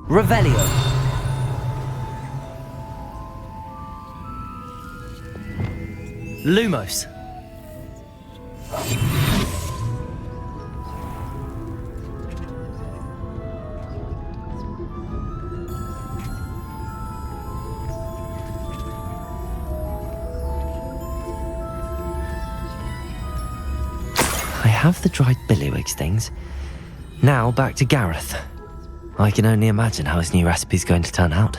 Revelio. Lumos. I have the dried billywig stings. Now back to Gareth. I can only imagine how his new recipe's going to turn out.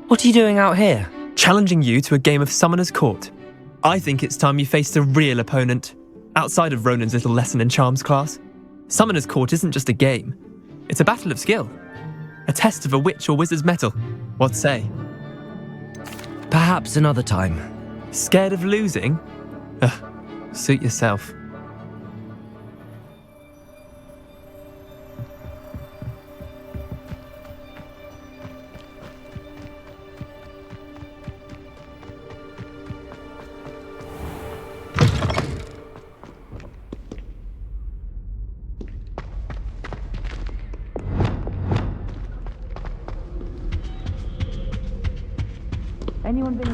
What are you doing out here? Challenging you to a game of Summoner's Court. I think it's time you faced a real opponent, outside of Ronan's little lesson in charms class. Summoner's Court isn't just a game. It's a battle of skill. A test of a witch or wizard's mettle. What say? Perhaps another time. Scared of losing? Suit yourself. Anyone been...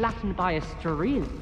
flattened by a stream.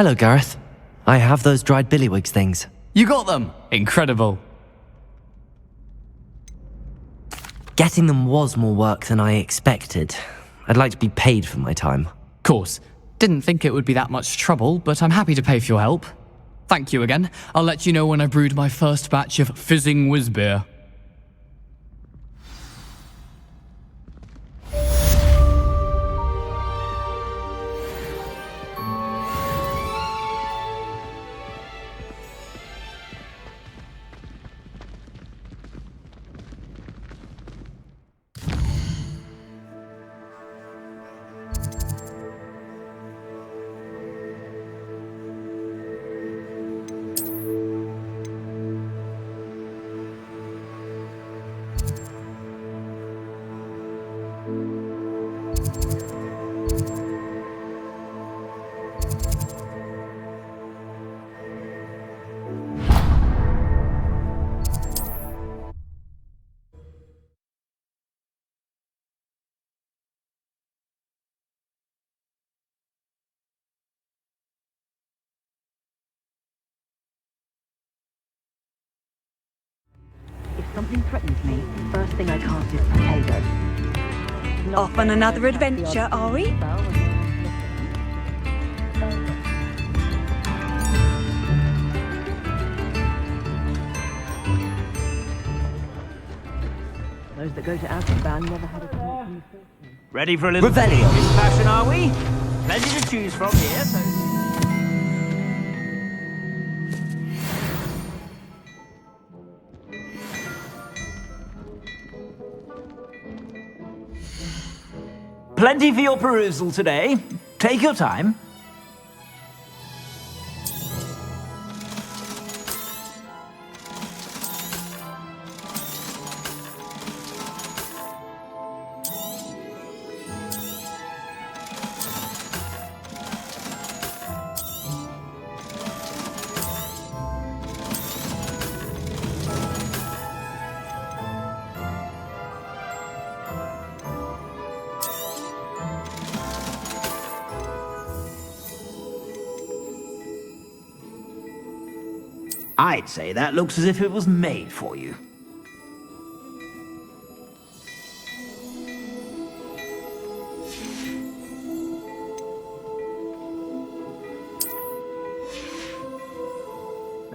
Hello, Gareth. I have those dried billywigs things. You got them! Incredible. Getting them was more work than I expected. I'd like to be paid for my time. Course. Didn't think it would be that much trouble, but I'm happy to pay for your help. Thank you again. I'll let you know when I brewed my first batch of fizzing whiz beer. If something threatens me, the first thing I cast is potatoes. Off on another adventure, are we? Those that go to Azkaban never had a talk from the first one. Ready for a little Revelio. fashion, are we? Plenty to choose from here, so... Plenty for your perusal today. Take your time. I'd say that looks as if it was made for you.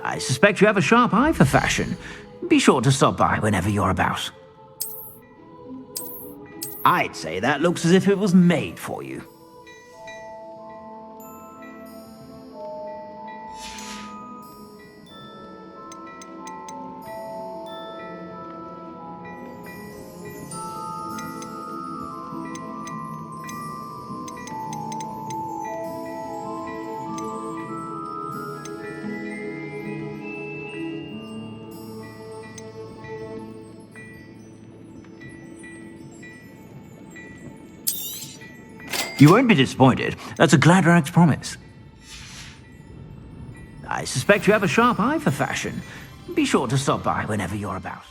I suspect you have a sharp eye for fashion. Be sure to stop by whenever you're about. I'd say that looks as if it was made for you. You won't be disappointed. That's a Gladrag's promise. I suspect you have a sharp eye for fashion. Be sure to stop by whenever you're about.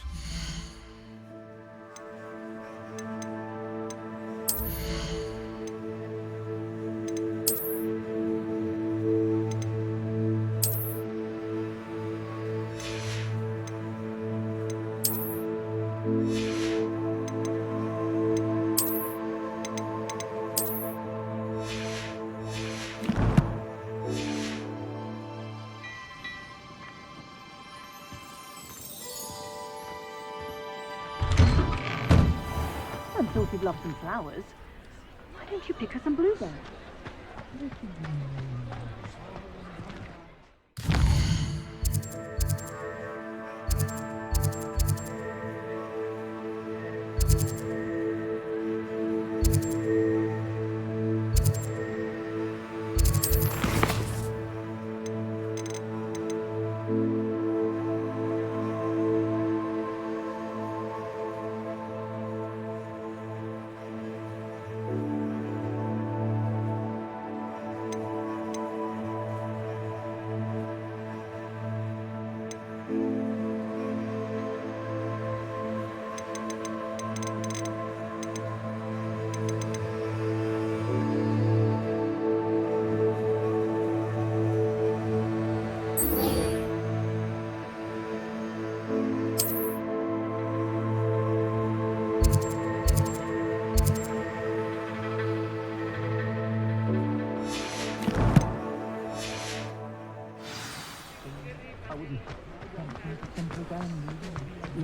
I thought you'd love some flowers. Why don't you pick her some blueberries? They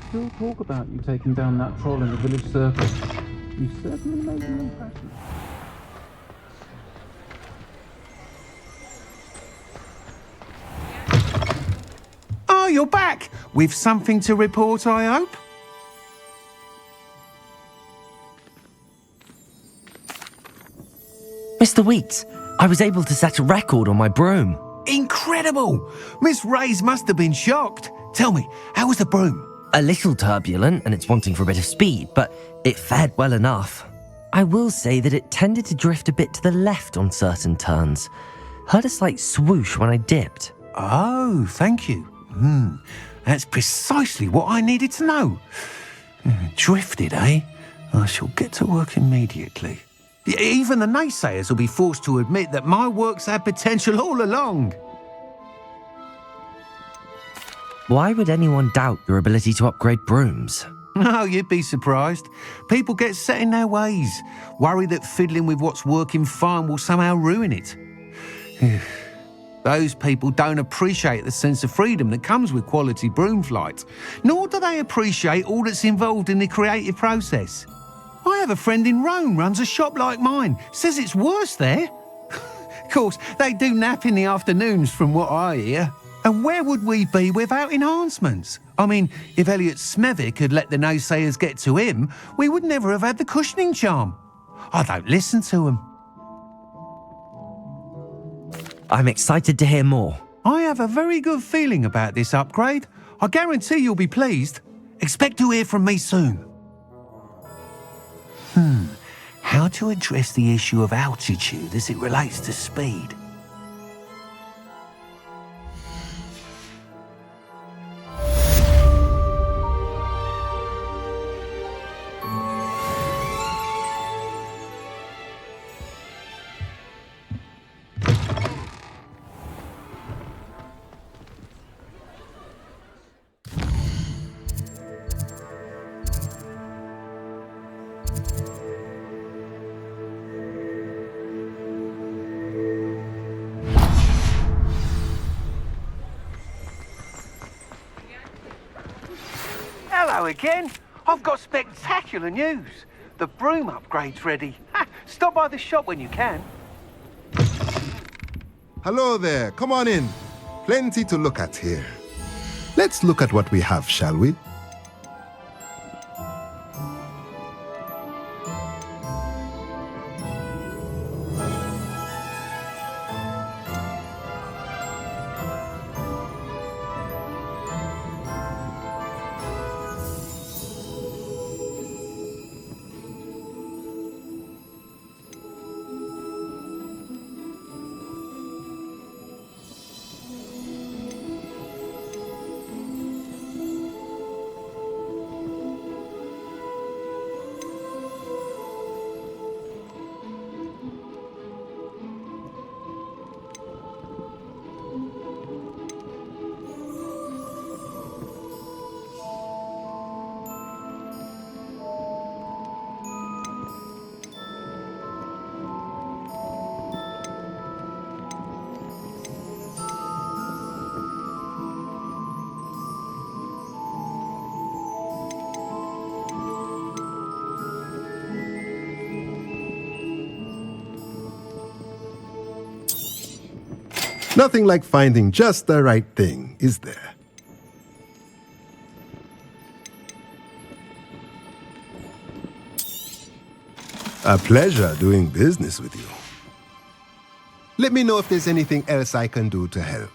still talk about you taking down that troll in the village circle. You certainly made an impression. Oh, you're back! With something to report, I hope? Mr. Weeks, I was able to set a record on my broom. Incredible! Miss Ray's must have been shocked. Tell me, how was the broom? A little turbulent and it's wanting for a bit of speed, but it fared well enough. I will say that it tended to drift a bit to the left on certain turns. Heard a slight swoosh when I dipped. Oh, thank you. That's precisely what I needed to know. Drifted, eh? I shall get to work immediately. Even the naysayers will be forced to admit that my work's had potential all along. Why would anyone doubt your ability to upgrade brooms? Oh, you'd be surprised. People get set in their ways, worry that fiddling with what's working fine will somehow ruin it. Those people don't appreciate the sense of freedom that comes with quality broom flight, nor do they appreciate all that's involved in the creative process. I have a friend in Rome runs a shop like mine, says it's worse there. Of course, they do nap in the afternoons from what I hear. And where would we be without enhancements? I mean, if Elliot Smethwick had let the naysayers get to him, we would never have had the cushioning charm. I don't listen to them. I'm excited to hear more. I have a very good feeling about this upgrade. I guarantee you'll be pleased. Expect to hear from me soon. How to address the issue of altitude as it relates to speed? Hello again. I've got spectacular news. The broom upgrade's ready. Stop by the shop when you can. Hello there, come on in. Plenty to look at here. Let's look at what we have, shall we? Nothing like finding just the right thing, is there? A pleasure doing business with you. Let me know if there's anything else I can do to help.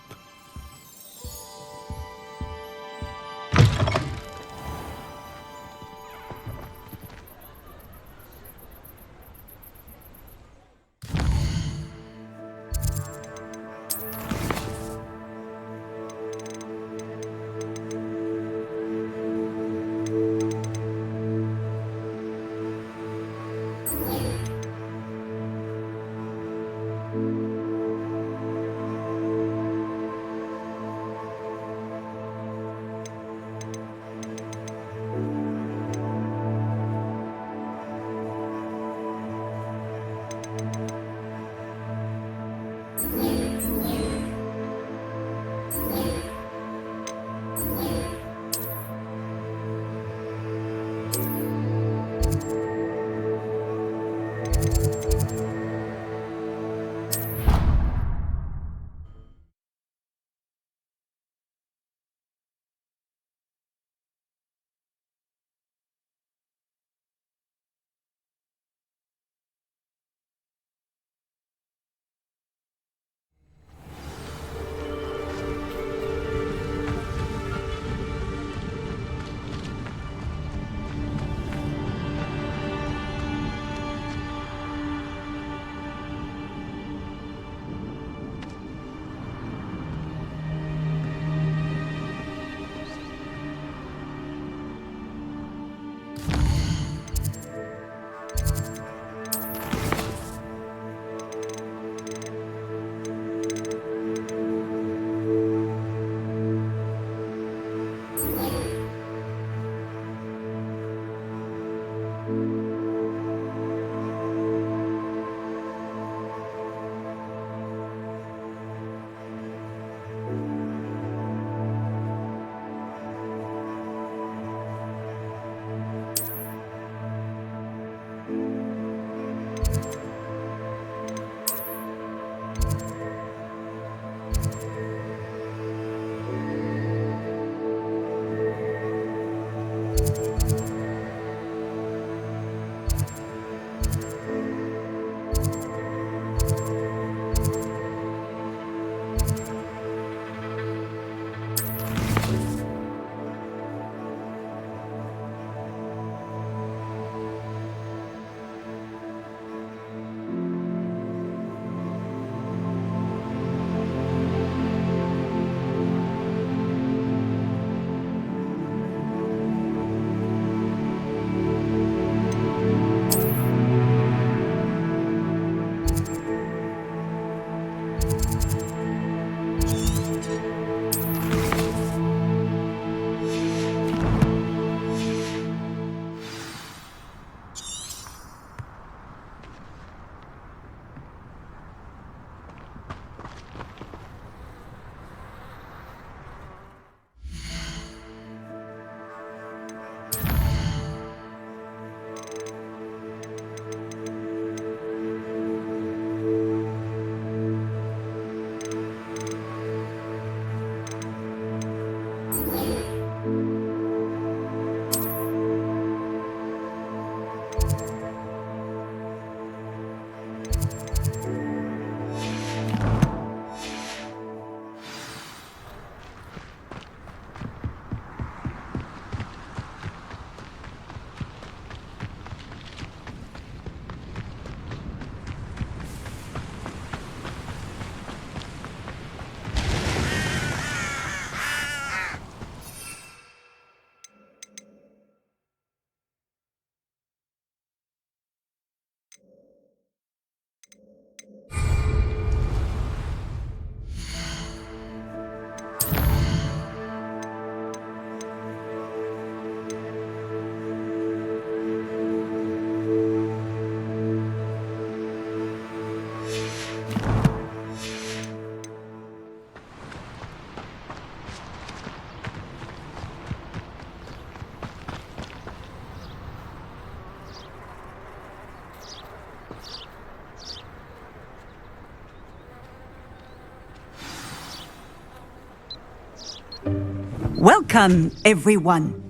Welcome, everyone.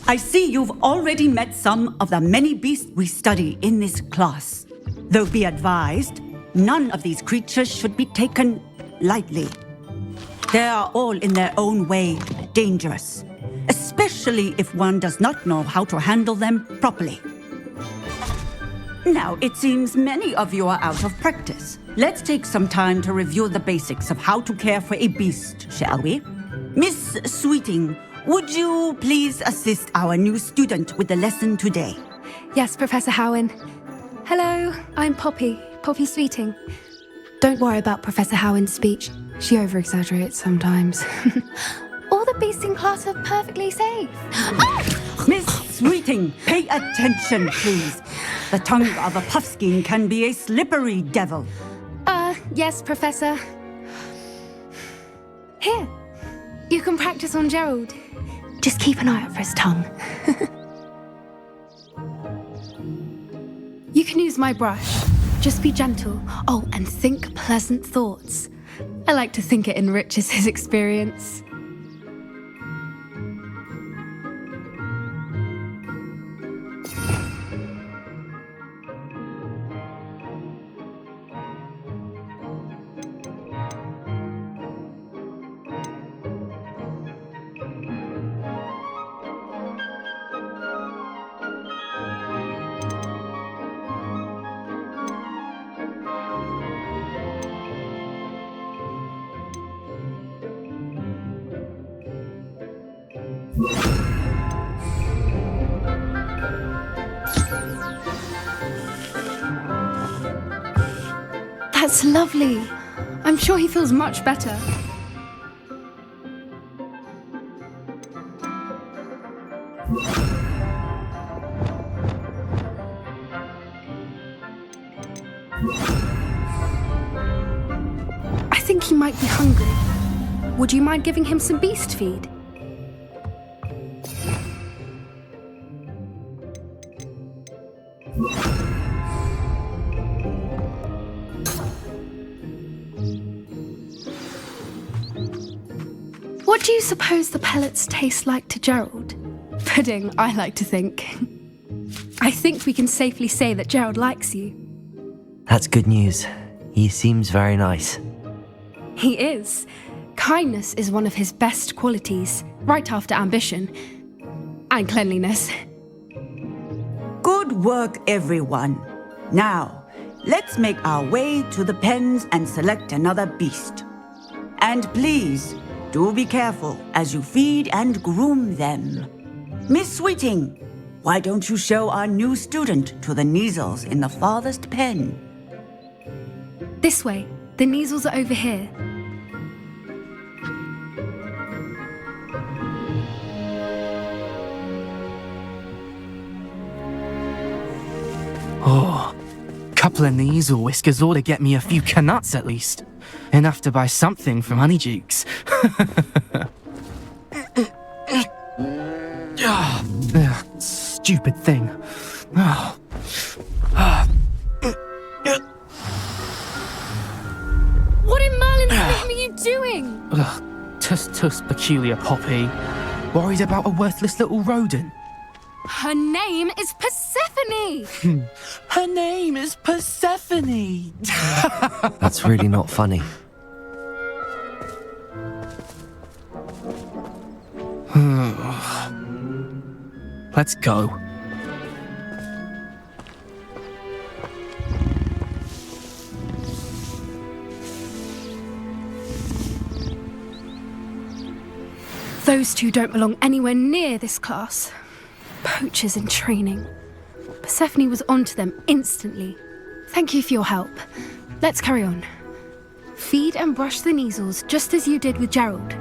I see you've already met some of the many beasts we study in this class. Though be advised, none of these creatures should be taken lightly. They are all in their own way dangerous, especially if one does not know how to handle them properly. Now, it seems many of you are out of practice. Let's take some time to review the basics of how to care for a beast, shall we? Miss Sweeting, would you please assist our new student with the lesson today? Yes, Professor Howen. Hello, I'm Poppy Sweeting. Don't worry about Professor Howen's speech. She over-exaggerates sometimes. All the beasts in class are perfectly safe. Miss Sweeting, pay attention, please. The tongue of a puffskein can be a slippery devil. Yes, Professor. Here, you can practice on Gerald. Just keep an eye out for his tongue. You can use my brush. Just be gentle. Oh, and think pleasant thoughts. I like to think it enriches his experience. That's lovely. I'm sure he feels much better. might be hungry. Would you mind giving him some beast feed? What do you suppose the pellets taste like to Gerald? Pudding, I like to think. I think we can safely say that Gerald likes you. That's good news. He seems very nice. He is. Kindness is one of his best qualities, right after ambition. And cleanliness. Good work, everyone. Now, let's make our way to the pens and select another beast. And please, do be careful as you feed and groom them. Miss Sweeting, why don't you show our new student to the Kneazles in the farthest pen? This way. The Kneazles are over here. Oh, couple of Kneazle whiskers ought to get me a few canuts at least. Enough to buy something from Honeydukes. Stupid thing. What in Merlin's name are you doing? Tuss peculiar Poppy. Worried about a worthless little rodent. Her name is Persephone! Her name is Persephone! That's really not funny. Let's go. Those two don't belong anywhere near this class. Poachers in training. Persephone was onto them instantly. Thank you for your help. Let's carry on. Feed and brush the Kneazles just as you did with Gerald.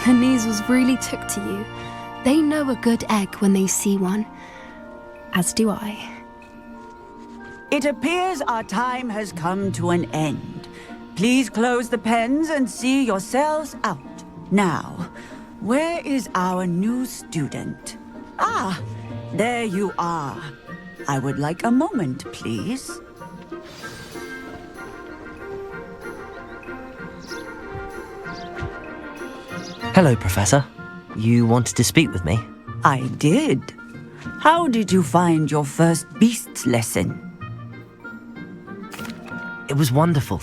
The Kneazles really took to you. They know a good egg when they see one. As do I. It appears our time has come to an end. Please close the pens and see yourselves out. Now, where is our new student? Ah, there you are. I would like a moment, please. Hello, Professor. You wanted to speak with me? I did. How did you find your first beasts lesson? It was wonderful.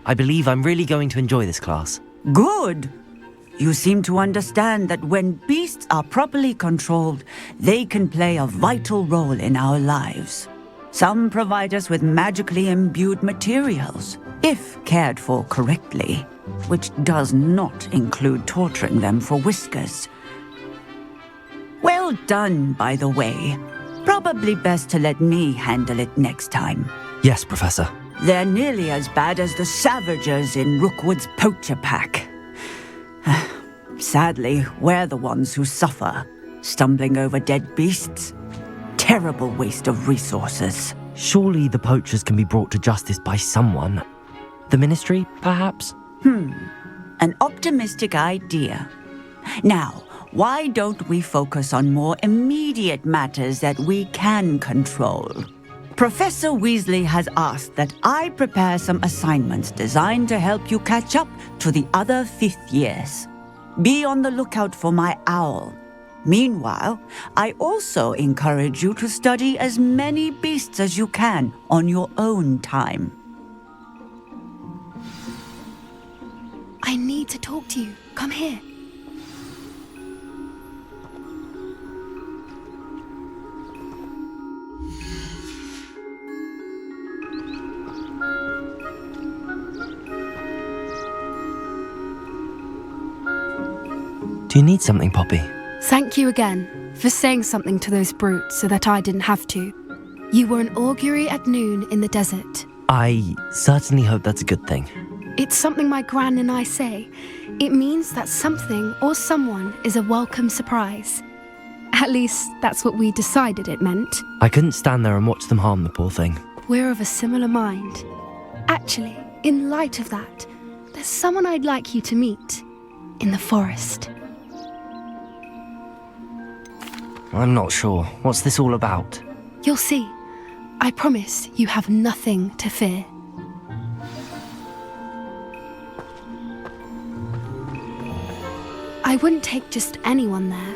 I believe I'm really going to enjoy this class. Good. You seem to understand that when beasts are properly controlled, they can play a vital role in our lives. Some provide us with magically imbued materials, if cared for correctly, which does not include torturing them for whiskers. Well done, by the way. Probably best to let me handle it next time. Yes, Professor. They're nearly as bad as the Savagers in Rookwood's poacher pack. Sadly, we're the ones who suffer, stumbling over dead beasts. Terrible waste of resources. Surely the poachers can be brought to justice by someone. The Ministry, perhaps? An optimistic idea. Now, why don't we focus on more immediate matters that we can control? Professor Weasley has asked that I prepare some assignments designed to help you catch up to the other fifth years. Be on the lookout for my owl. Meanwhile, I also encourage you to study as many beasts as you can on your own time. I need to talk to you. Come here. Do you need something, Poppy? Thank you again for saying something to those brutes so that I didn't have to. You were an augury at noon in the desert. I certainly hope that's a good thing. It's something my gran and I say. It means that something or someone is a welcome surprise. At least, that's what we decided it meant. I couldn't stand there and watch them harm the poor thing. We're of a similar mind. Actually, in light of that, there's someone I'd like you to meet. In the forest. I'm not sure. What's this all about? You'll see. I promise you have nothing to fear. I wouldn't take just anyone there.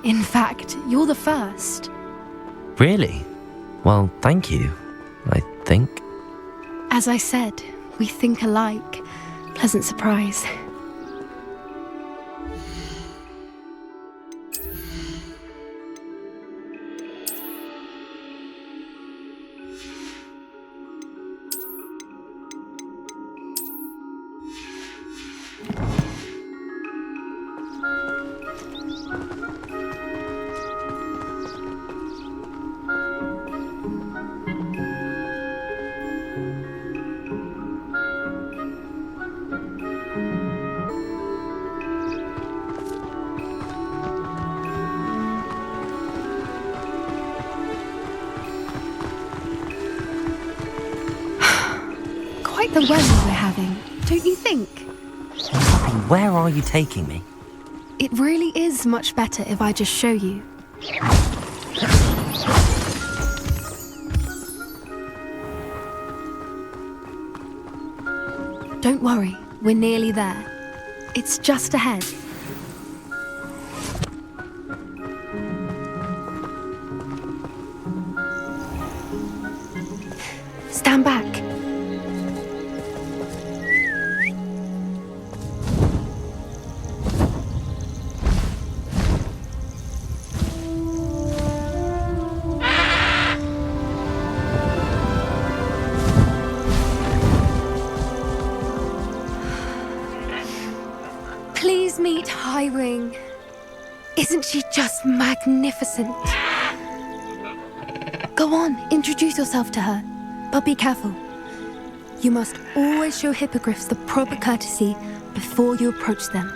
In fact, you're the first. Really? Well, thank you, I think. As I said, we think alike. Pleasant surprise. Quite the weather we're having, don't you think? Where are you taking me? It really is much better if I just show you. Don't worry, we're nearly there. It's just ahead. Stand back. Please meet Highwing. Isn't she just magnificent? Go on, introduce yourself to her. But be careful. You must always show hippogriffs the proper courtesy before you approach them.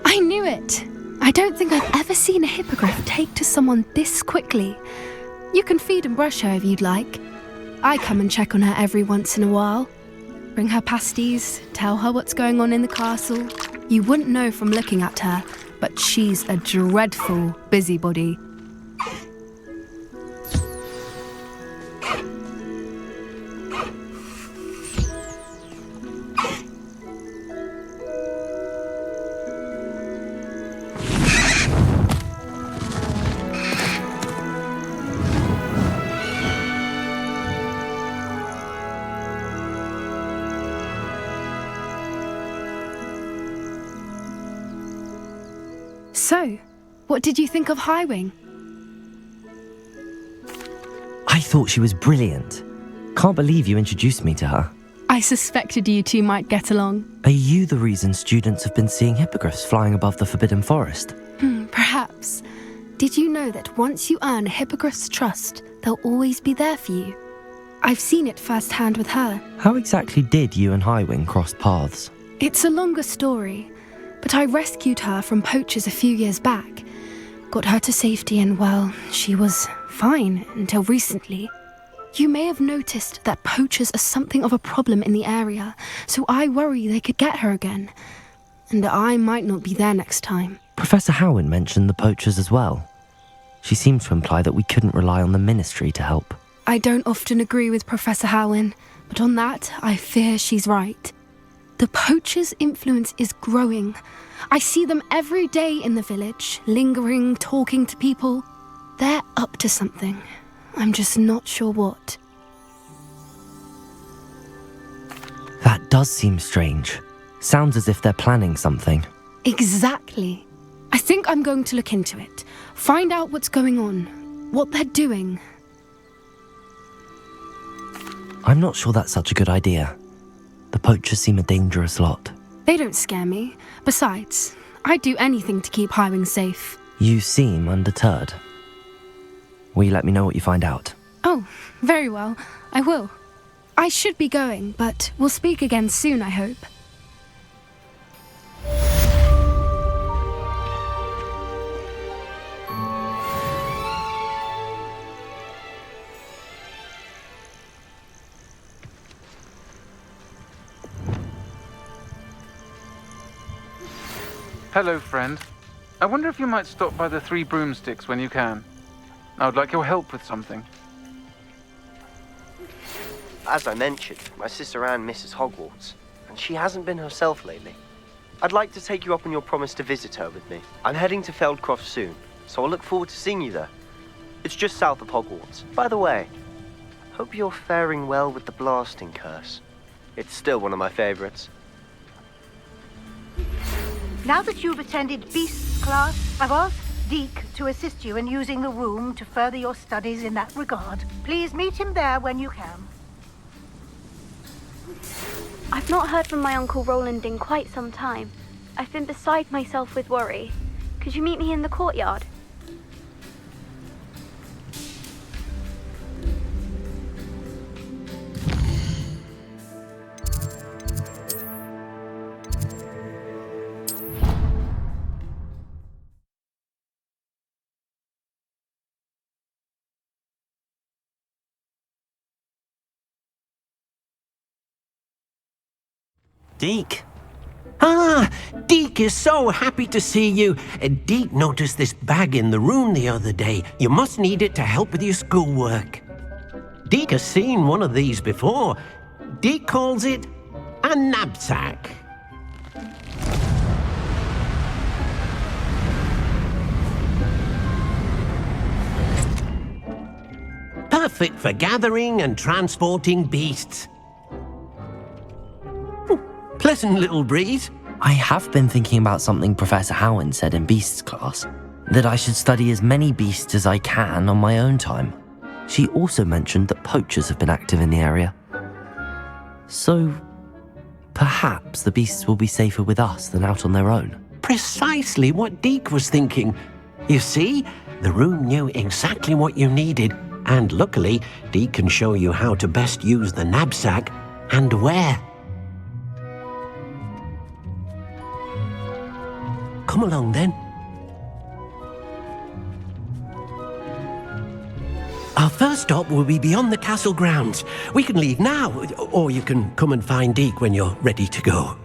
I knew it! I don't think I've ever seen a hippogriff take to someone this quickly. You can feed and brush her if you'd like. I come and check on her every once in a while. Bring her pasties, tell her what's going on in the castle. You wouldn't know from looking at her, but she's a dreadful busybody. So, what did you think of Highwing? I thought she was brilliant. Can't believe you introduced me to her. I suspected you two might get along. Are you the reason students have been seeing hippogriffs flying above the Forbidden Forest? Perhaps. Did you know that once you earn a hippogriff's trust, they'll always be there for you? I've seen it firsthand with her. How exactly did you and Highwing cross paths? It's a longer story, but I rescued her from poachers a few years back. Got her to safety and, well, she was fine until recently. You may have noticed that poachers are something of a problem in the area, so I worry they could get her again. And I might not be there next time. Professor Howen mentioned the poachers as well. She seemed to imply that we couldn't rely on the ministry to help. I don't often agree with Professor Howen, but on that, I fear she's right. The poachers' influence is growing. I see them every day in the village, lingering, talking to people. They're up to something. I'm just not sure what. That does seem strange. Sounds as if they're planning something. Exactly. I think I'm going to look into it. Find out what's going on. What they're doing. I'm not sure that's such a good idea. The poachers seem a dangerous lot. They don't scare me. Besides, I'd do anything to keep Highwing safe. You seem undeterred. Will you let me know what you find out? Oh, very well. I will. I should be going, but we'll speak again soon, I hope. Hello, friend. I wonder if you might stop by the Three Broomsticks when you can. I would like your help with something. As I mentioned, my sister Anne misses Hogwarts, and she hasn't been herself lately. I'd like to take you up on your promise to visit her with me. I'm heading to Feldcroft soon, so I'll look forward to seeing you there. It's just south of Hogwarts. By the way, hope you're faring well with the blasting curse. It's still one of my favorites. Now that you've attended Beasts class, I've asked Deke to assist you in using the room to further your studies in that regard. Please meet him there when you can. I've not heard from my Uncle Roland in quite some time. I've been beside myself with worry. Could you meet me in the courtyard? Deke? Ah, Deke is so happy to see you. Deke noticed this bag in the room the other day. You must need it to help with your schoolwork. Deke has seen one of these before. Deke calls it a knapsack. Perfect for gathering and transporting beasts. Pleasant little breeze. I have been thinking about something Professor Howin said in Beasts class, that I should study as many beasts as I can on my own time. She also mentioned that poachers have been active in the area. So, perhaps the beasts will be safer with us than out on their own. Precisely what Deke was thinking. You see, the room knew exactly what you needed, and luckily, Deke can show you how to best use the knapsack and where. Come along then. Our first stop will be beyond the castle grounds. We can leave now, or you can come and find Deke when you're ready to go.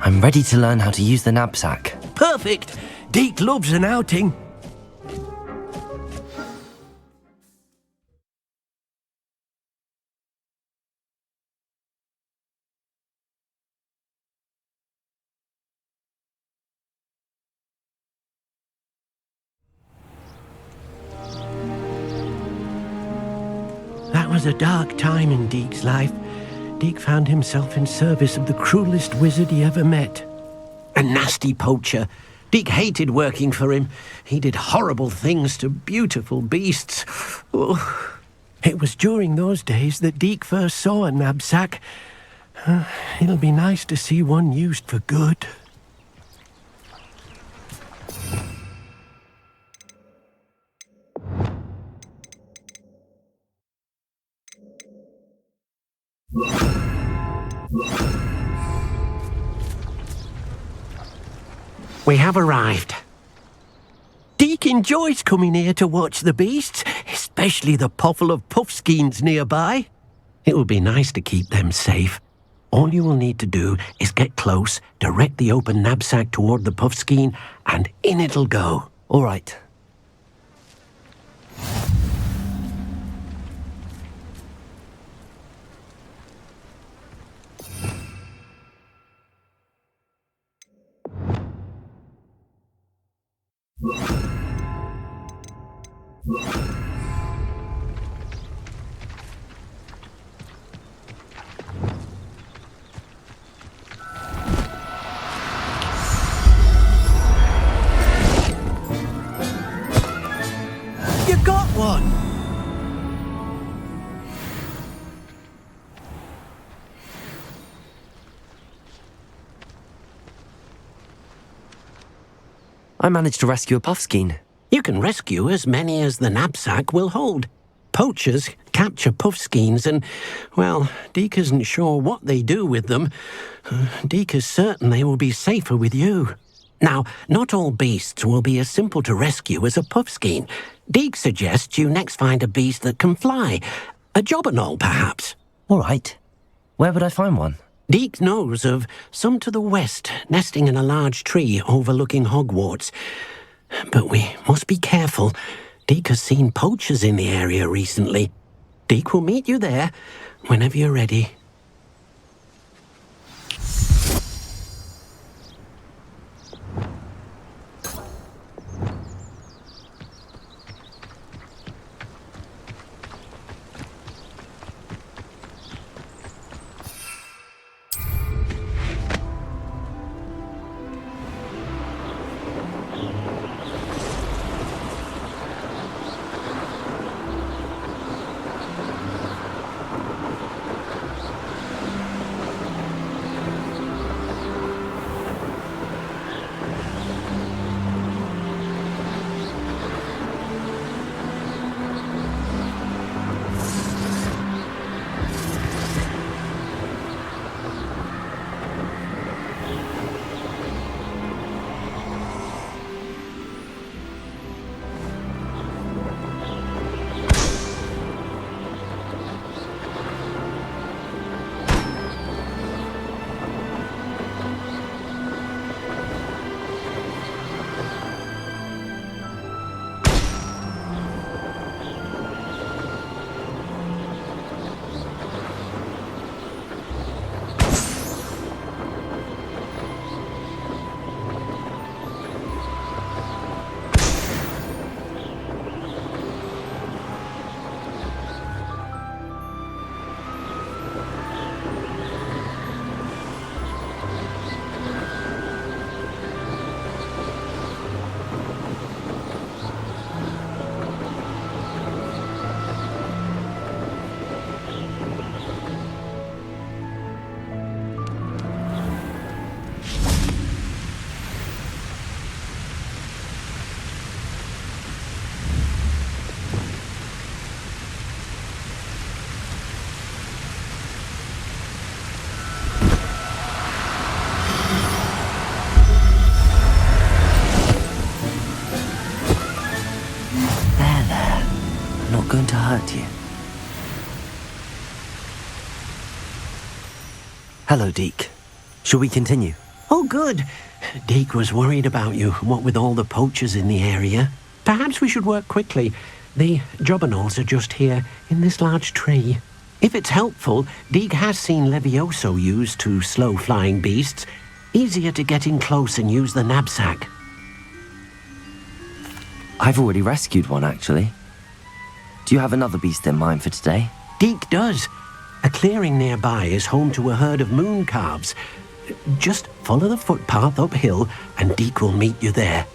I'm ready to learn how to use the knapsack. Perfect! Deke loves an outing. That was a dark time in Deke's life. Deke found himself in service of the cruelest wizard he ever met. A nasty poacher. Deke hated working for him. He did horrible things to beautiful beasts. Oh. It was during those days that Deke first saw a knapsack. It'll be nice to see one used for good. We have arrived. Deke enjoys coming here to watch the beasts, especially the poffle of puffskeins nearby. It will be nice to keep them safe. All you will need to do is get close, direct the open knapsack toward the puffskein, and in it'll go. All right. You got one! I managed to rescue a puffskein. You can rescue as many as the knapsack will hold. Poachers capture puffskeins and, well, Deke isn't sure what they do with them. Deke is certain they will be safer with you. Now, not all beasts will be as simple to rescue as a puffskein. Deke suggests you next find a beast that can fly. A jobberknoll, perhaps. All right. Where would I find one? Deke knows of some to the west, nesting in a large tree overlooking Hogwarts. But we must be careful. Deke has seen poachers in the area recently. Deke will meet you there whenever you're ready. Going to hurt you. Hello, Deke. Shall we continue? Oh, good. Deke was worried about you, what with all the poachers in the area. Perhaps we should work quickly. The jobberknolls are just here, in this large tree. If it's helpful, Deke has seen Levioso used to slow flying beasts. Easier to get in close and use the knapsack. I've already rescued one, actually. Do you have another beast in mind for today? Deke does. A clearing nearby is home to a herd of moon calves. Just follow the footpath uphill and Deke will meet you there.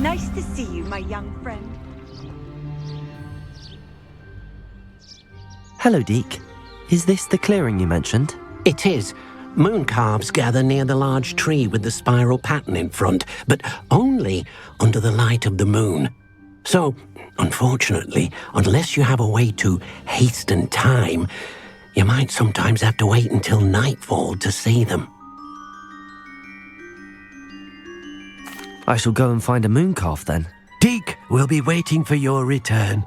Nice to see you, my young friend. Hello, Deke. Is this the clearing you mentioned? It is. Moon calves gather near the large tree with the spiral pattern in front, but only under the light of the moon. So, unfortunately, unless you have a way to hasten time, you might sometimes have to wait until nightfall to see them. I shall go and find a moon calf then. Deke will be waiting for your return.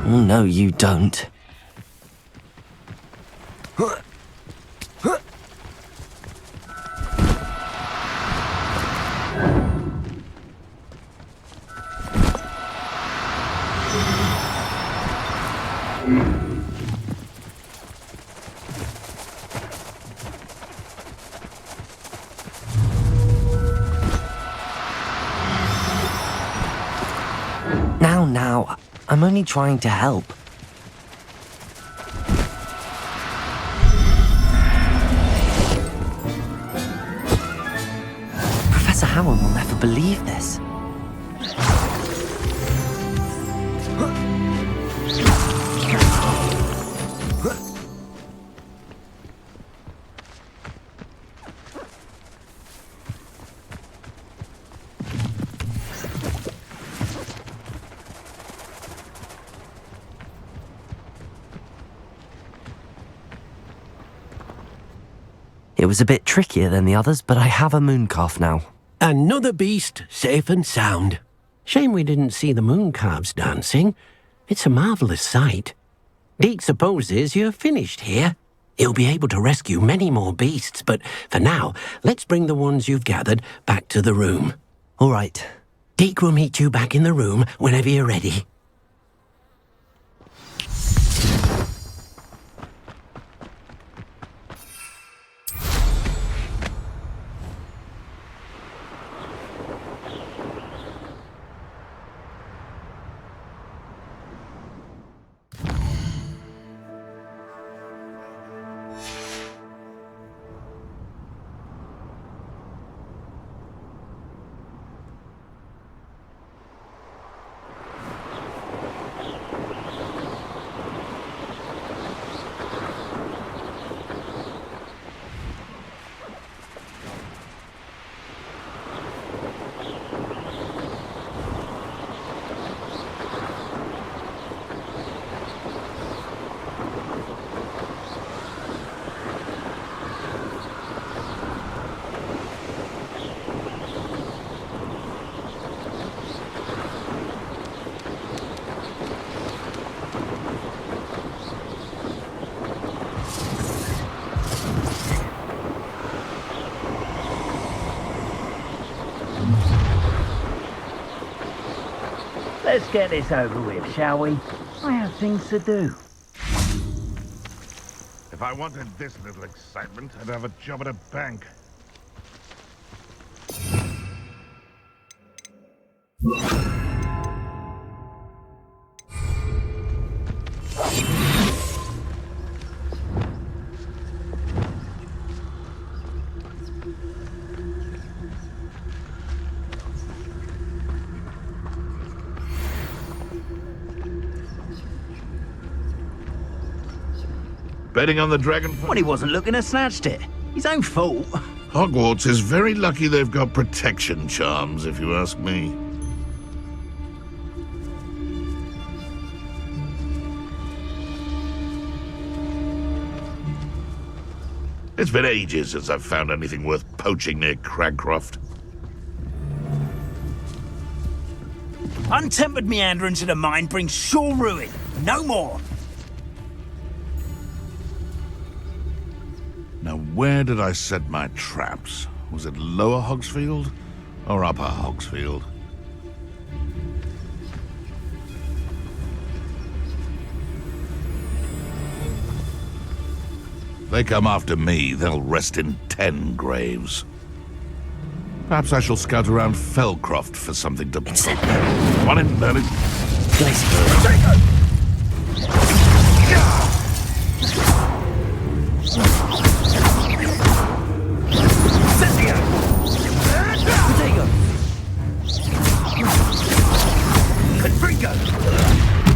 Oh, no, you don't. Now, I'm only trying to help. Professor Howard will never believe this. It was a bit trickier than the others, but I have a moon calf now. Another beast, safe and sound. Shame we didn't see the moon calves dancing. It's a marvellous sight. Deke supposes you're finished here. He'll be able to rescue many more beasts, but for now, let's bring the ones you've gathered back to the room. All right. Deke will meet you back in the room whenever you're ready. Let's get this over with, shall we? I have things to do. If I wanted this little excitement, I'd have a job at a bank. Betting on the dragon? Well, he wasn't looking to snatched it. His own fault. Hogwarts is very lucky they've got protection charms, if you ask me. It's been ages since I've found anything worth poaching near Cragcroft. Untempered meander into the mine brings sure ruin. No more. Now, where did I set my traps? Was it Lower Hogsfield or Upper Hogsfield? They come after me, they'll rest in 10 graves. Perhaps I shall scout around Felcroft for something to... Come on in, Merlin.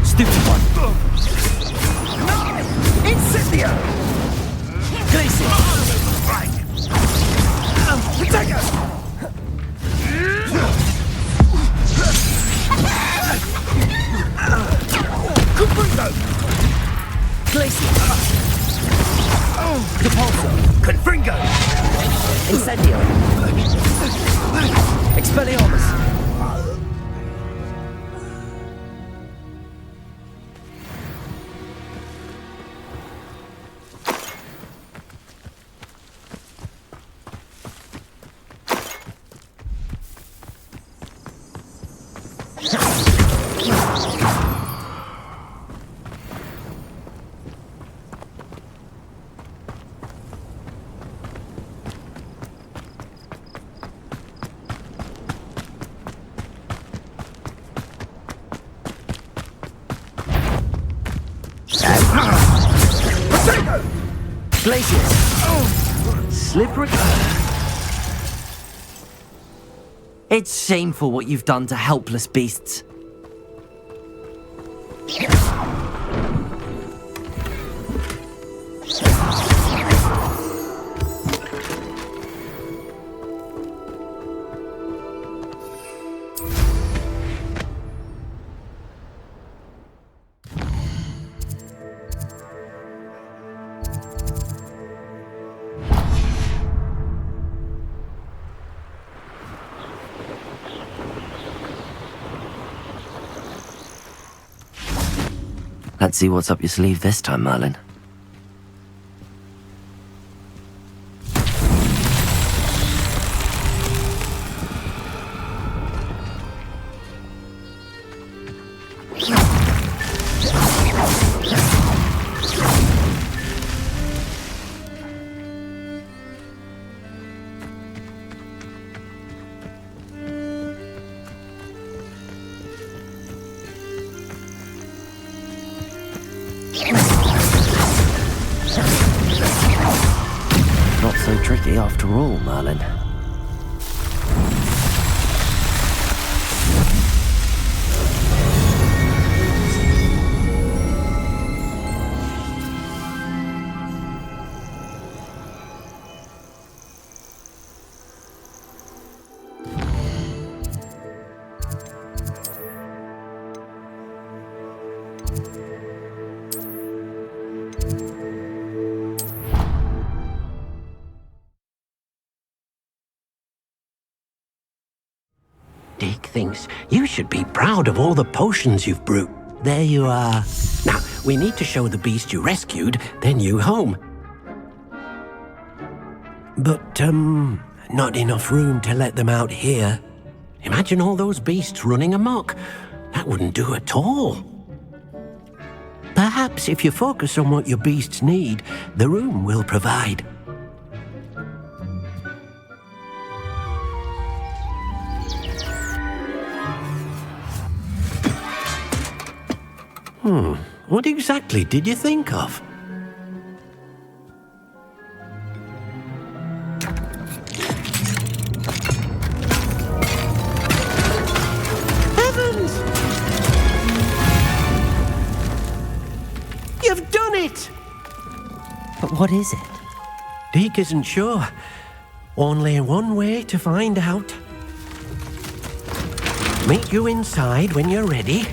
Stupid one. Incendio! Glacier! Right! Potato! Cubrigo! Glacier! Capulso! Confringo! Incendio! Expelliarmus! Glaciers! Slippery. It's shameful what you've done to helpless beasts. Let's see what's up your sleeve this time, Merlin. Not so tricky after all, Merlin. Dick thinks you should be proud of all the potions you've brewed. There you are. Now, we need to show the beast you rescued, then you home. But, not enough room to let them out here. Imagine all those beasts running amok. That wouldn't do at all. Perhaps if you focus on what your beasts need, the room will provide. What exactly did you think of? Heavens! You've done it! But what is it? Deke isn't sure. Only one way to find out. Meet you inside when you're ready.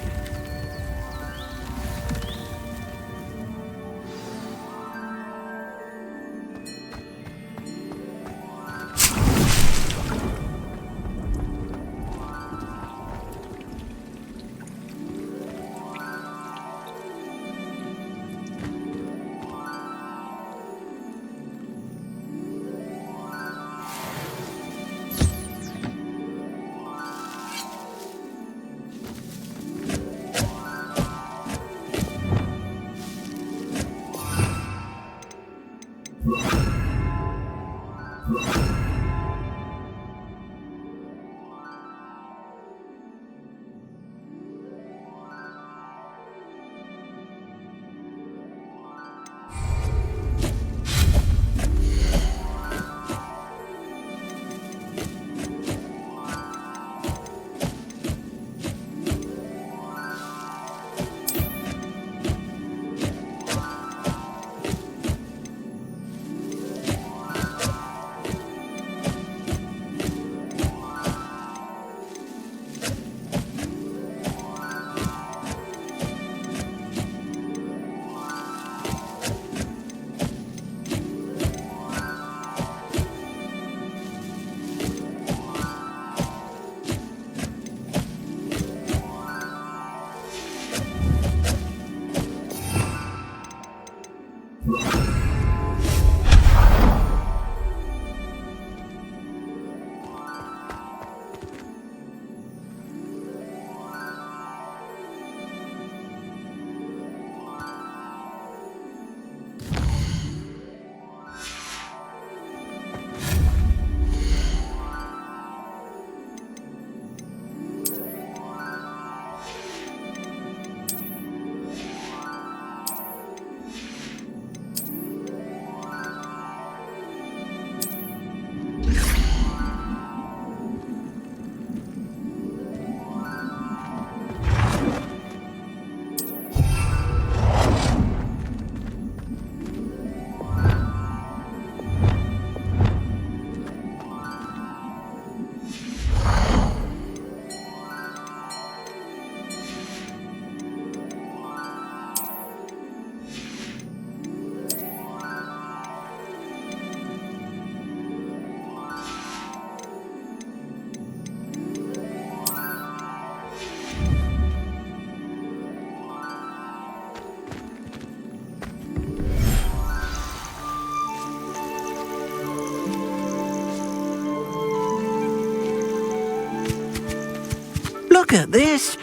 Look at this!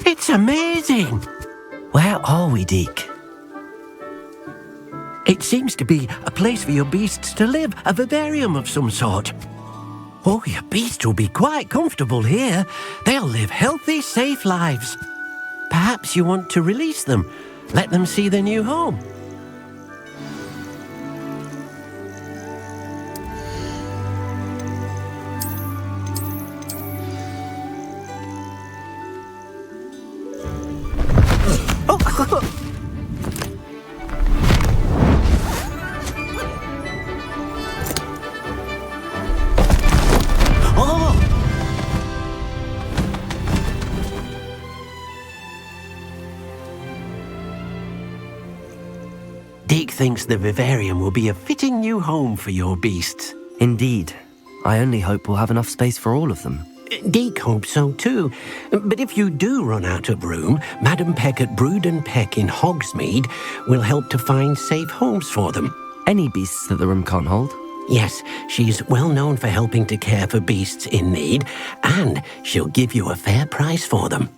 It's amazing! Where are we, Deke? It seems to be a place for your beasts to live, a vivarium of some sort. Oh, your beasts will be quite comfortable here. They'll live healthy, safe lives. Perhaps you want to release them, let them see their new home. Deke thinks the vivarium will be a fitting new home for your beasts. Indeed. I only hope we'll have enough space for all of them. Deke hopes so too. But if you do run out of room, Madam Peck at Brood and Peck in Hogsmeade will help to find safe homes for them. Any beasts that the room can't hold? Yes, she's well known for helping to care for beasts in need, and she'll give you a fair price for them.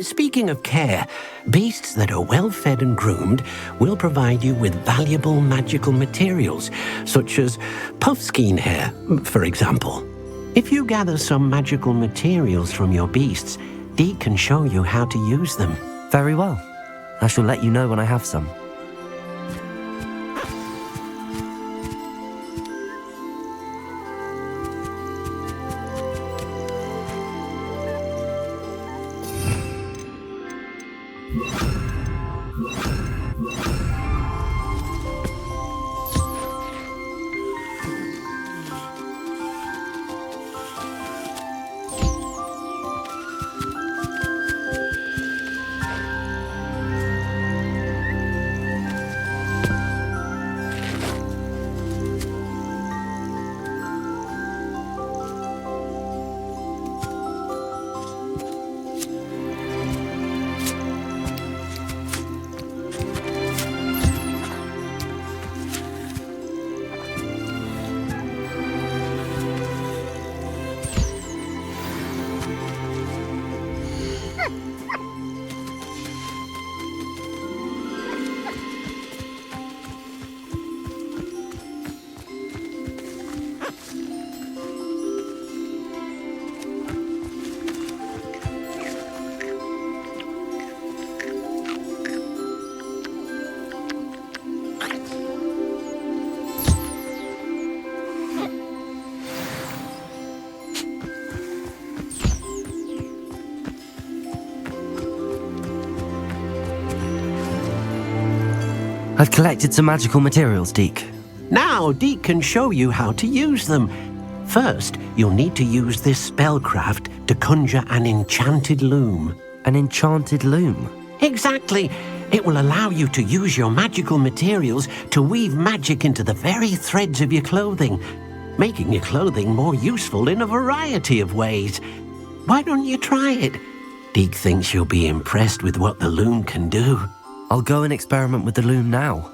Speaking of care, beasts that are well fed and groomed will provide you with valuable magical materials, such as puffskein hair, for example. If you gather some magical materials from your beasts, Dee can show you how to use them. Very well. I shall let you know when I have some. I've collected some magical materials, Deke. Now Deke can show you how to use them. First, you'll need to use this spellcraft to conjure an enchanted loom. An enchanted loom? Exactly. It will allow you to use your magical materials to weave magic into the very threads of your clothing, making your clothing more useful in a variety of ways. Why don't you try it? Deke thinks you'll be impressed with what the loom can do. I'll go and experiment with the loom now.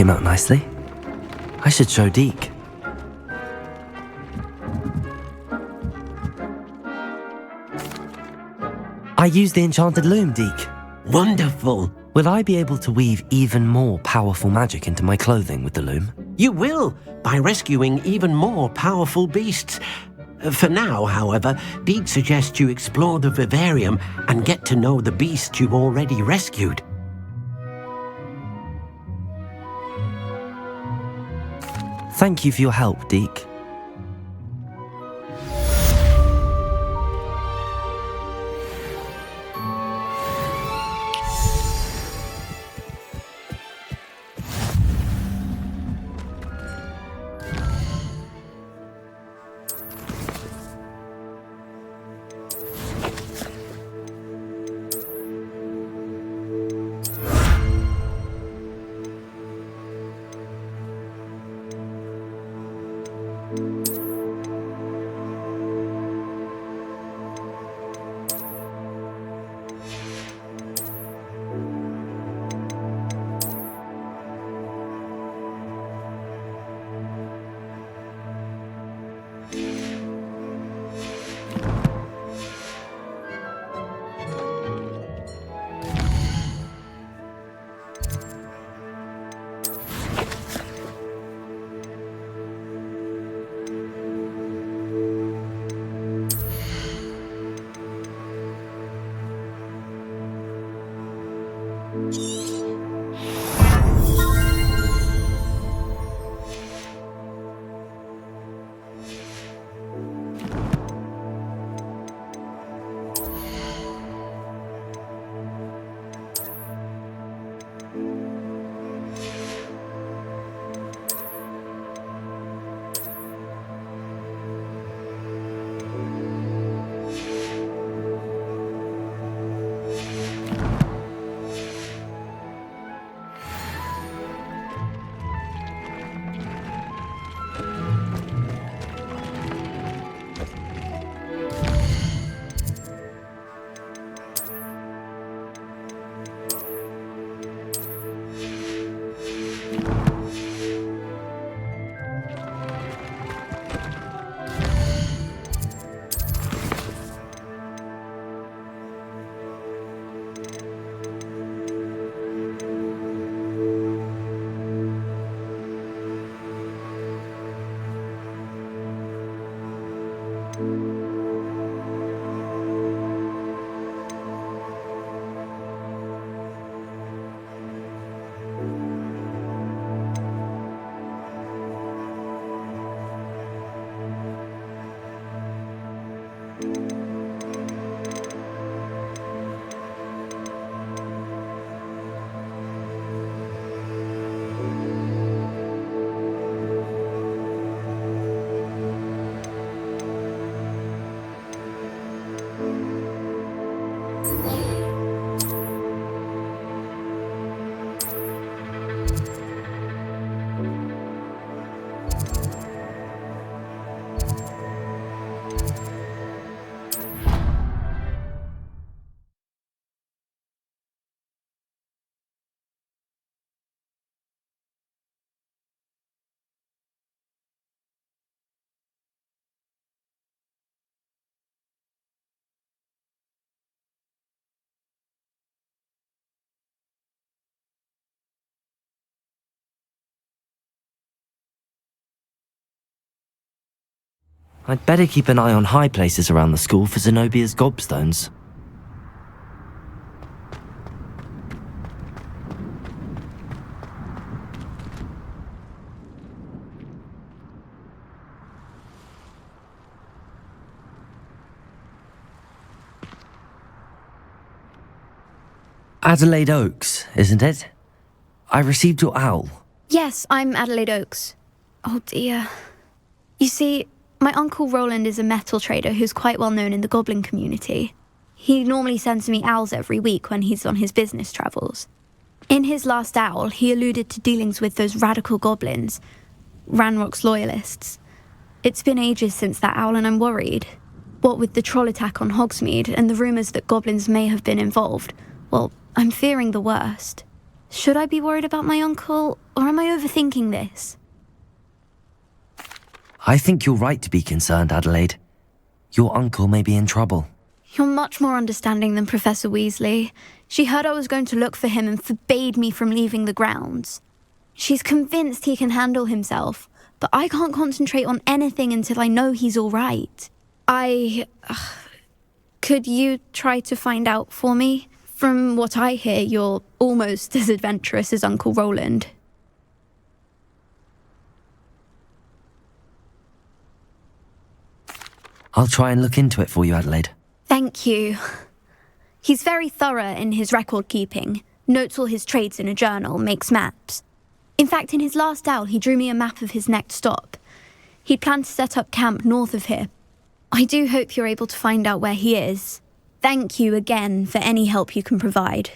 came out nicely. I should show Deke. I used the enchanted loom, Deke. Wonderful. Will I be able to weave even more powerful magic into my clothing with the loom? You will, by rescuing even more powerful beasts. For now, however, Deke suggests you explore the vivarium and get to know the beasts you've already rescued. Thank you for your help, Deke. I'd better keep an eye on high places around the school for Zenobia's gobstones. Adelaide Oaks, isn't it? I received your owl. Yes, I'm Adelaide Oaks. Oh dear. You see, my Uncle Roland is a metal trader who's quite well known in the goblin community. He normally sends me owls every week when he's on his business travels. In his last owl, he alluded to dealings with those radical goblins, Ranrock's loyalists. It's been ages since that owl and I'm worried. What with the troll attack on Hogsmeade and the rumours that goblins may have been involved, well, I'm fearing the worst. Should I be worried about my uncle, or am I overthinking this? I think you're right to be concerned, Adelaide. Your uncle may be in trouble. You're much more understanding than Professor Weasley. She heard I was going to look for him and forbade me from leaving the grounds. She's convinced he can handle himself, but I can't concentrate on anything until I know he's all right. Could you try to find out for me? From what I hear, you're almost as adventurous as Uncle Roland. I'll try and look into it for you, Adelaide. Thank you. He's very thorough in his record keeping, notes all his trades in a journal, makes maps. In fact, in his last owl, he drew me a map of his next stop. He'd planned to set up camp north of here. I do hope you're able to find out where he is. Thank you again for any help you can provide.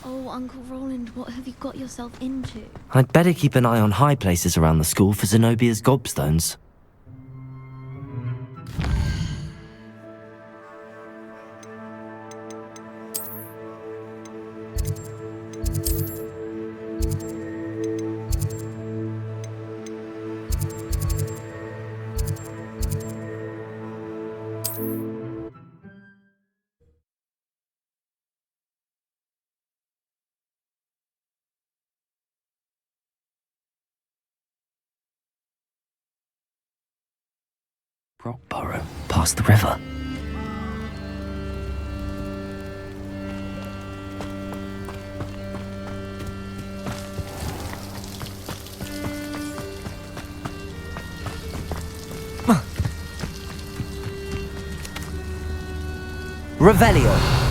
Oh, Uncle Roland, what have you got yourself into? I'd better keep an eye on high places around the school for Zenobia's gobstones. Brockborough, past the river. Revelio.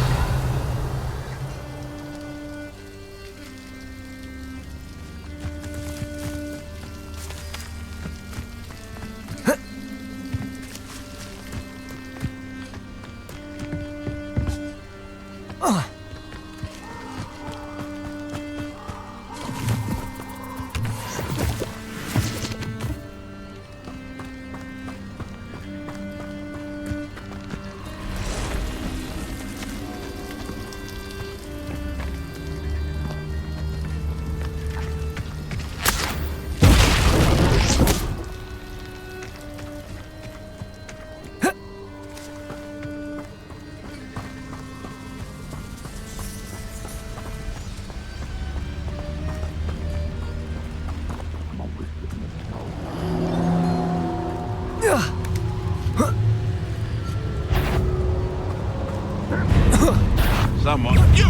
Someone. You!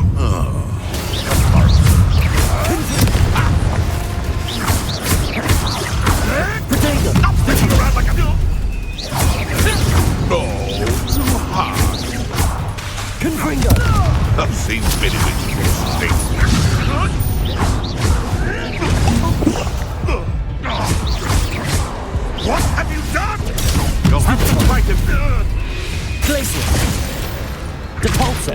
Potato! Stop sticking around like a... No, too hard. Confringo! I've seen many witches mistakes. What have you done? You'll have to fight him. Glacier! Depulso!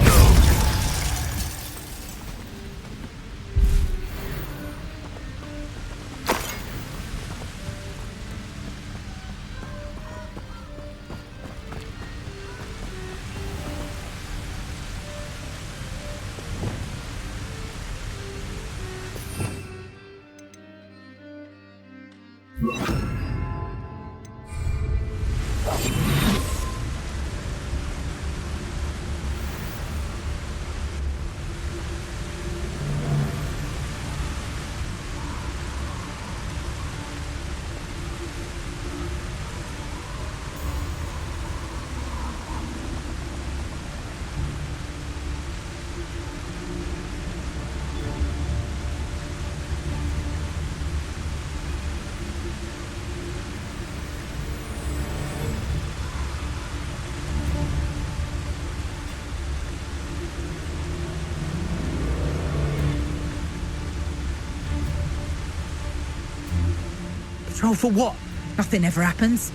Patrol for what? Nothing ever happens.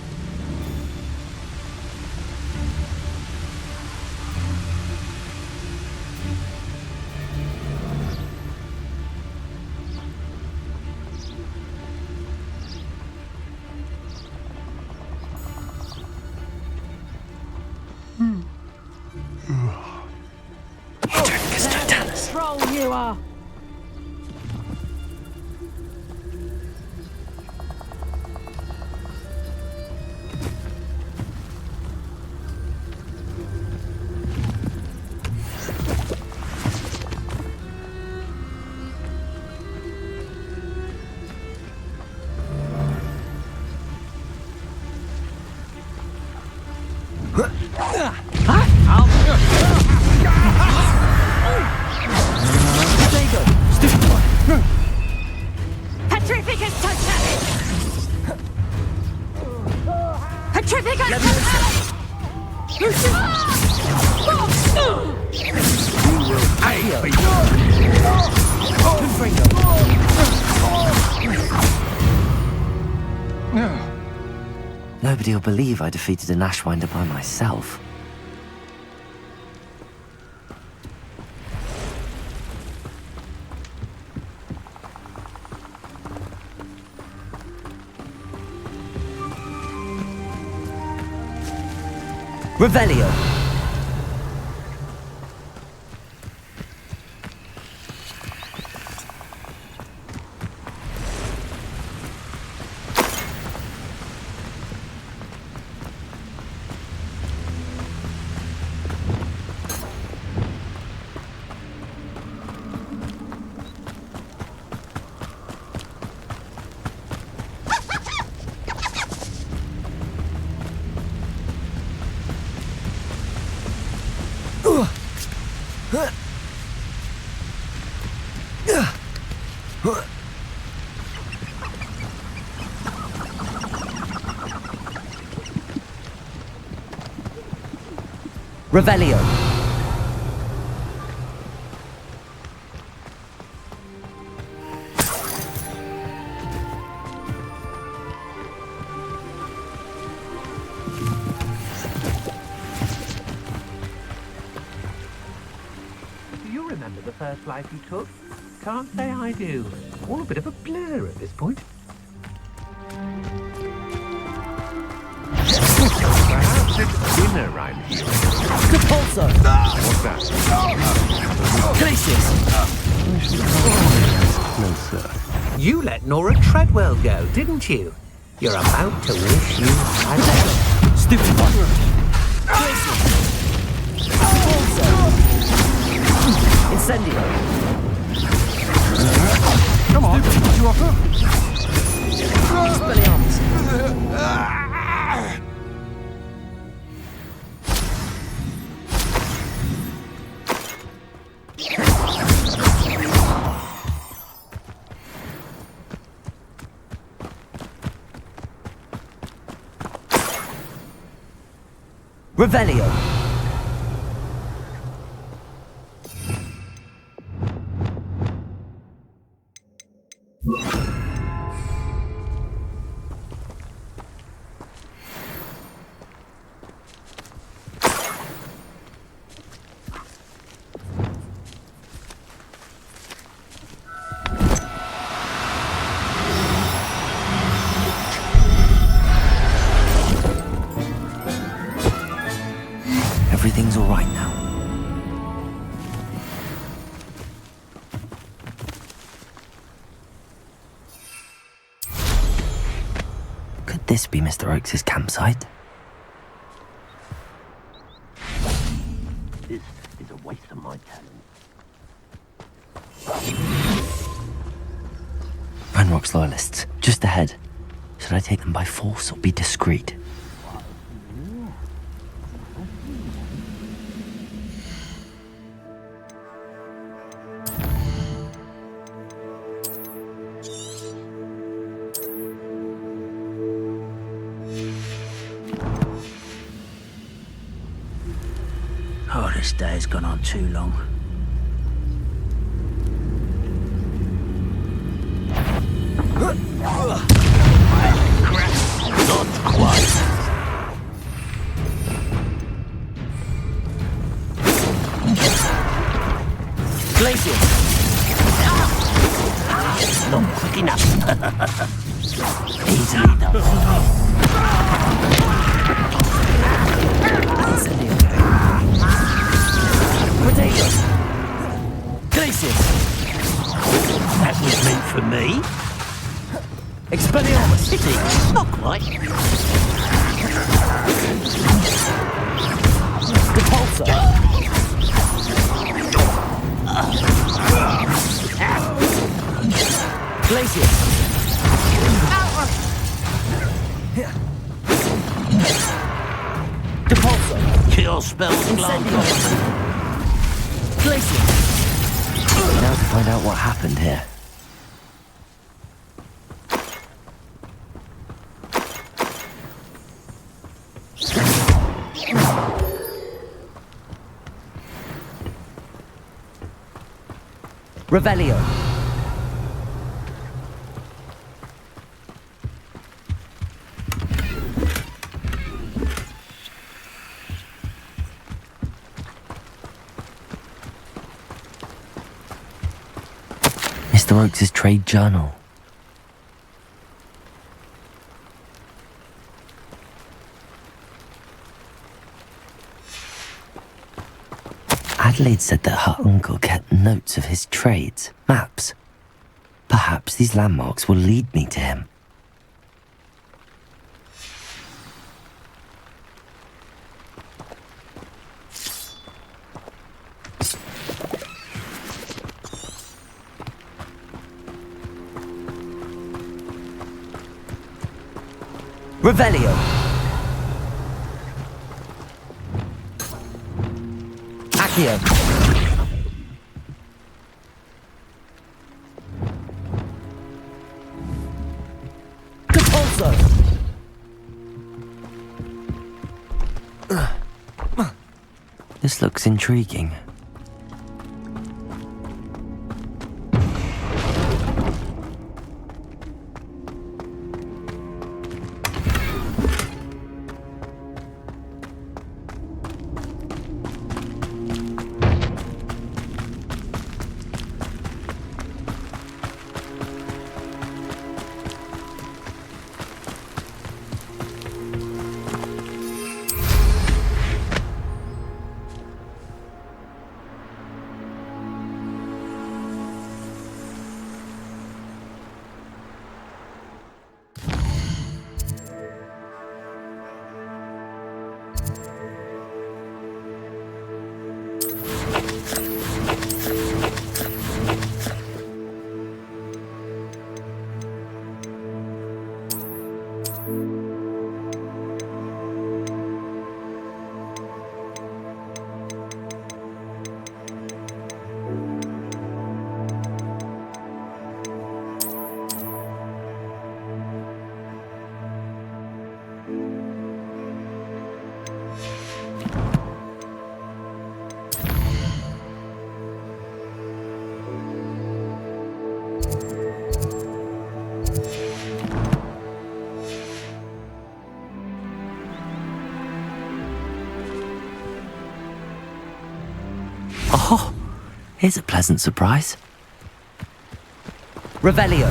Patrol you are! Petrificus Totalis! Petrificus Totalis! Nobody will believe I defeated an Ashwinder by myself. Revelio! Revelio. Do you remember the first life you took? Can't say I do. All a bit of a blur at this point. Perhaps it's dinner right here. Repulsor! What's that? Glacius! Closer. You let Nora Treadwell go, didn't you? You're about to wish you had. Stupid one! Repulsor! Incendio! Come on, what do you offer? Expelliarmus! Revelio. Everything's all right now. Could this be Mr. Oakes' campsite? This is a waste of my talent. Ranrock's loyalists, just ahead. Should I take them by force or be discreet? Oh, this day's gone on too long. Not quite. Glacius! Not quick enough. Easily done. Incendio. Potato! Glacius! city. Not quite. Repulsor. Glacier. Repulsor. Cure spells Incendiary. Glacier. Now to find out what happened here. Revelio. Mr. Oakes' trade journal. Adelaide said that her uncle kept notes of his trades, maps. Perhaps these landmarks will lead me to him. Revelio. Accio. Repulsor. This looks intriguing. Oh, here's a pleasant surprise. Revelio.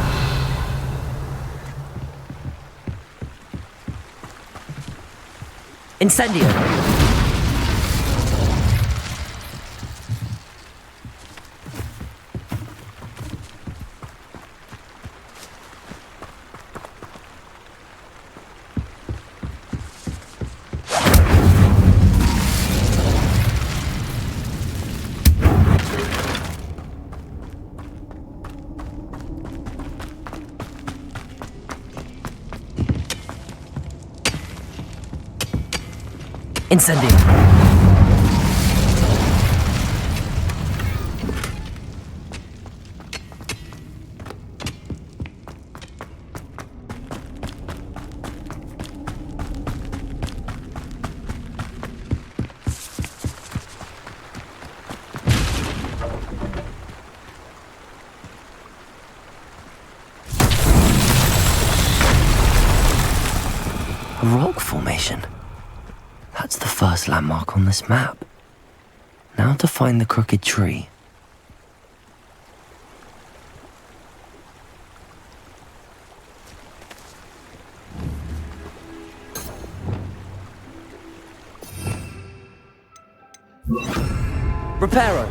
Incendio. Incendio. A rock formation. That's the first landmark on this map. Now to find the crooked tree. Reparo.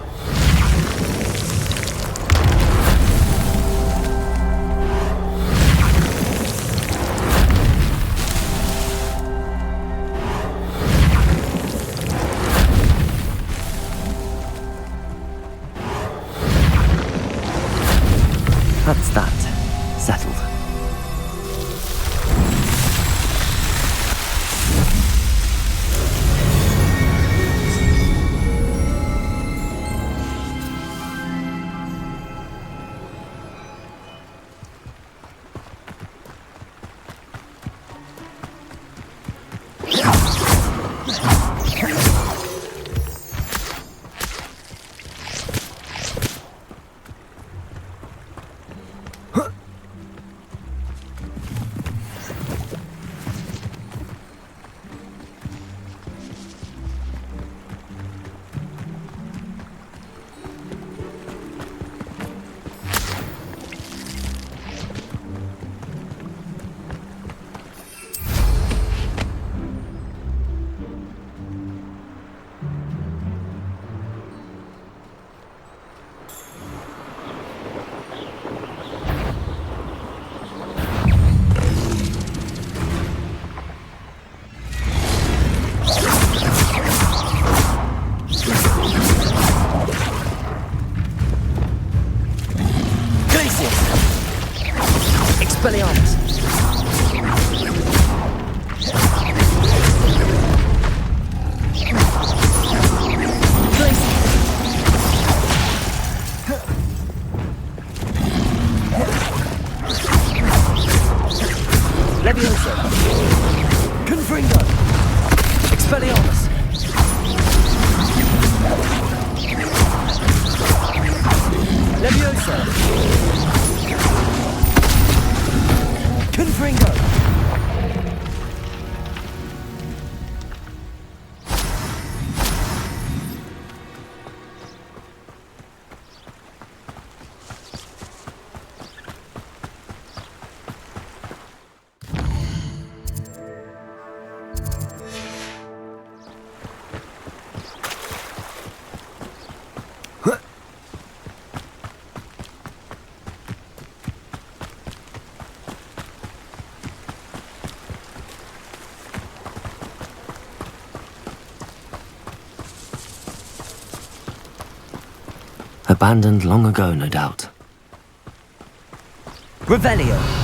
Levioso. Confringo. Expelliarmus. Levioso. Confringo. Abandoned long ago, no doubt. Revelio.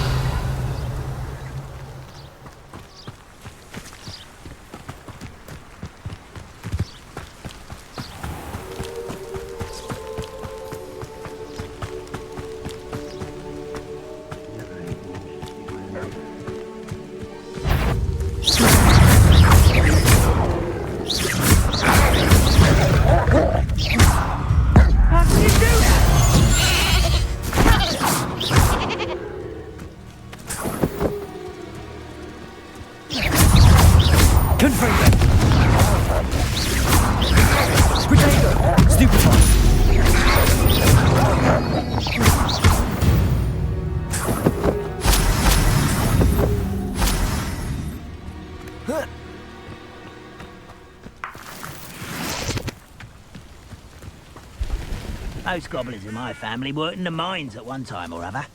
Most goblins in my family worked in the mines at one time or other.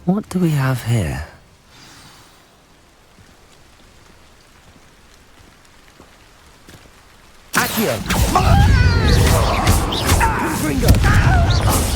What do we have here? Accio. Confringo.